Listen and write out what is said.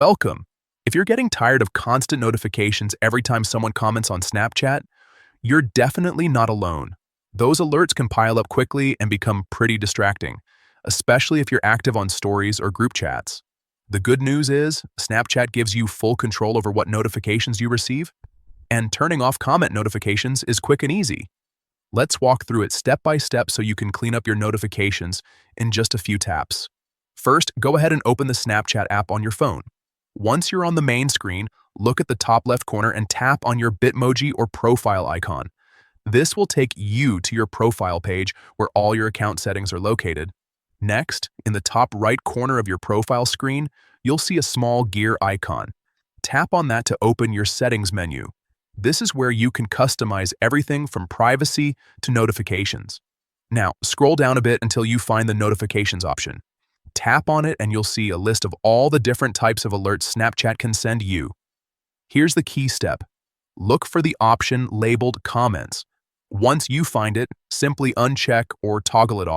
Welcome. If you're getting tired of constant notifications every time someone comments on Snapchat, you're definitely not alone. Those alerts can pile up quickly and become pretty distracting, especially if you're active on stories or group chats. The good news is, Snapchat gives you full control over what notifications you receive, and turning off comment notifications is quick and easy. Let's walk through it step by step so you can clean up your notifications in just a few taps. First, go ahead and open the Snapchat app on your phone. Once you're on the main screen, look at the top left corner and tap on your Bitmoji or profile icon. This will take you to your profile page where all your account settings are located. Next, in the top right corner of your profile screen, you'll see a small gear icon. Tap on that to open your settings menu. This is where you can customize everything from privacy to notifications. Now, scroll down a bit until you find the notifications option. Tap on it and you'll see a list of all the different types of alerts Snapchat can send you. Here's the key step. Look for the option labeled comments. Once you find it, simply uncheck or toggle it off.